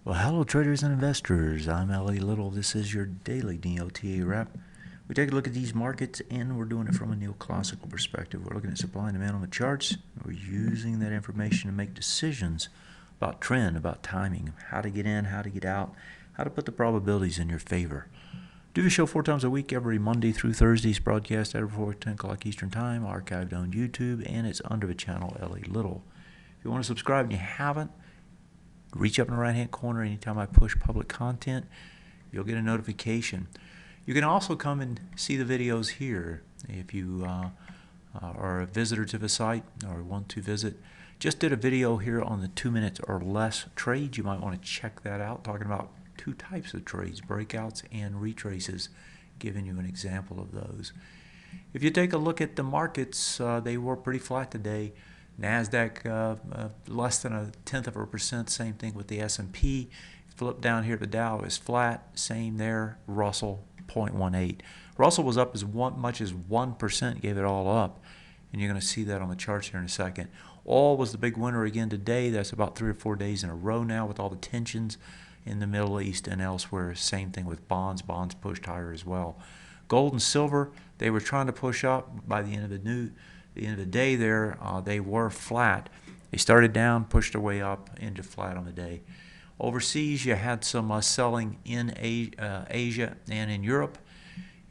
Well, hello traders and investors. I'm L.A. Little. This is your daily NeoTA wrap. We take a look at these markets and we're doing it from a neoclassical perspective. We're looking at supply and demand on the charts. We're using that information to make decisions about trend, about timing, how to get in, how to get out, how to put the probabilities in your favor. Do the show 4 times a week, every Monday through Thursdays, broadcast at 10 o'clock Eastern Time, archived on YouTube, and it's under the channel L.A. Little. If you want to subscribe and you haven't, reach up in the right hand corner anytime I push public content. You'll get a notification. You can also come and see the videos here if you are a visitor to the site or want to visit. Just did a video here on the 2 minutes or less trades. You might want to check that out, talking about two types of trades, breakouts and retraces, giving you an example of those. If you take a look at the markets, they were pretty flat today. NASDAQ less than 1/10%. Same thing with the S&P. Flip down here, the Dow is flat. Same there. Russell 0.18. Russell was up as much as 1%, gave it all up. And you're going to see that on the charts here in a second. Oil was the big winner again today. That's about 3 or 4 days in a row now with all the tensions in the Middle East and elsewhere. Same thing with bonds. Bonds pushed higher as well. Gold and silver, they were trying to push up. By the end of the day there, they were flat. They started down, pushed their way up into flat on the day. Overseas, you had some selling in Asia and in Europe.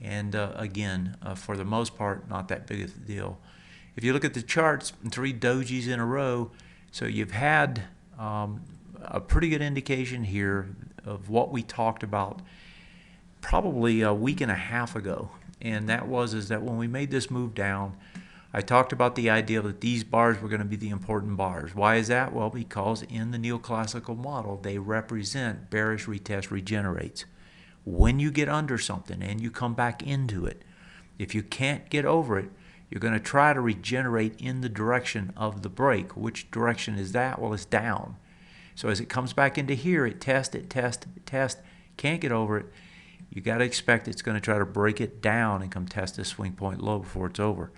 And again, for the most part, not that big of a deal. If you look at the charts, 3 dojis in a row, so you've had a pretty good indication here of what we talked about probably a week and a half ago. And that was that when we made this move down, I talked about the idea that these bars were going to be the important bars. Why is that? Well, because in the neoclassical model, they represent bearish retest regenerates. When you get under something and you come back into it, if you can't get over it, you're going to try to regenerate in the direction of the break. Which direction is that? Well, it's down. So as it comes back into here, it tests, can't get over it. You got to expect it's going to try to break it down and come test this swing point low before it's over.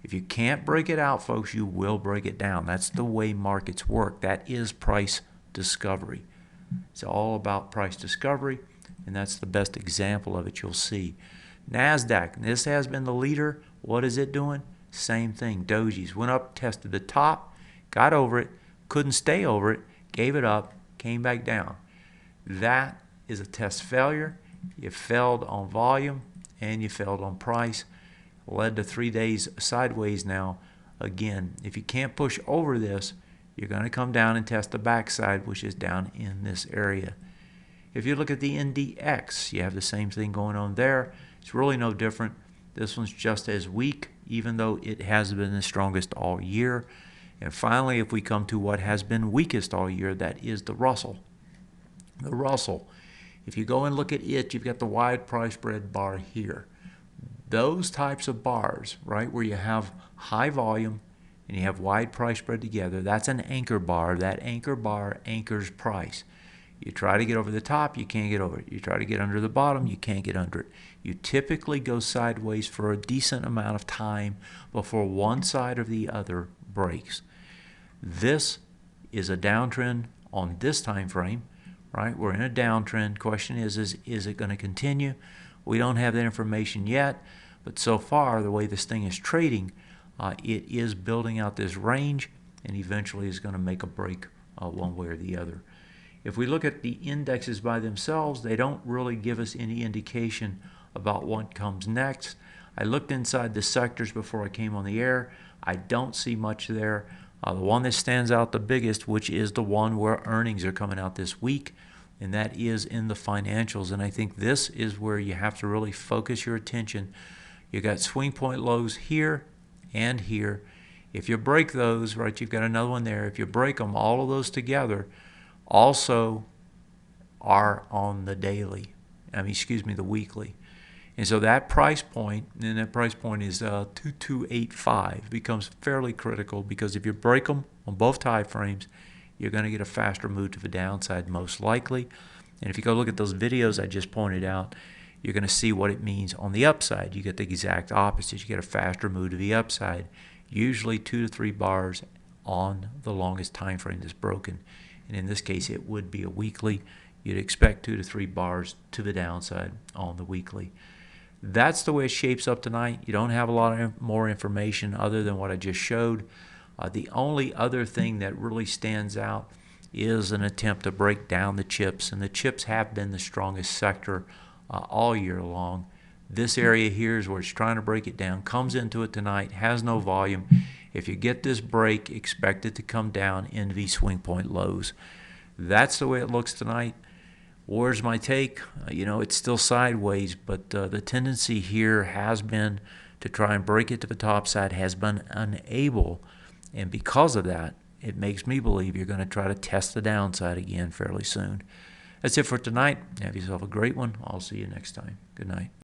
If you can't break it out, folks, you will break it down. That's the way markets work. That is price discovery. It's all about price discovery, and that's the best example of it you'll see. NASDAQ, this has been the leader. What is it doing? Same thing. Dojis went up, tested the top, got over it, couldn't stay over it, gave it up, came back down. That is a test failure. You failed on volume, and you failed on price. Led to 3 days sideways now. Again, if you can't push over this, you're going to come down and test the backside, which is down in this area. If you look at the NDX, you have the same thing going on there. It's really no different. This one's just as weak, even though it has been the strongest all year. And finally, if we come to what has been weakest all year, that is the Russell. The Russell, if you go and look at it, you've got the wide price spread bar here. Those types of bars, right, where you have high volume and you have wide price spread together, that's an anchor bar. That anchor bar anchors price. You try to get over the top, you can't get over it. You try to get under the bottom, you can't get under it. You typically go sideways for a decent amount of time before one side or the other breaks. This is a downtrend on this time frame, right? We're in a downtrend. Question is it going to continue? We don't have that information yet, but so far, the way this thing is trading, it is building out this range and eventually is going to make a break one way or the other. If we look at the indexes by themselves, they don't really give us any indication about what comes next. I looked inside the sectors before I came on the air. I don't see much there. The one that stands out the biggest, which is the one where earnings are coming out this week, and that is in the financials. And I think this is where you have to really focus your attention. You got swing point lows here and here. If you break those, right, you've got another one there. If you break them, all of those together also are on the daily. The weekly. And so that price point, and that price point is 2285, becomes fairly critical because if you break them on both time frames, you're going to get a faster move to the downside most likely. And if you go look at those videos I just pointed out, you're going to see what it means on the upside. You get the exact opposite. You get a faster move to the upside, usually 2 to 3 bars on the longest time frame that's broken. and in this case it would be a weekly. You'd expect 2 to 3 bars to the downside on the weekly. That's the way it shapes up tonight. You don't have a lot of more information other than what I just showed. The only other thing that really stands out is an attempt to break down the chips, and the chips have been the strongest sector all year long. This area here is where it's trying to break it down, comes into it tonight, has no volume. If you get this break, expect it to come down into these swing point lows. That's the way it looks tonight. Where's my take? It's still sideways, but the tendency here has been to try and break it to the top side, has been unable, and because of that, it makes me believe you're going to try to test the downside again fairly soon. That's it for tonight. Have yourself a great one. I'll see you next time. Good night.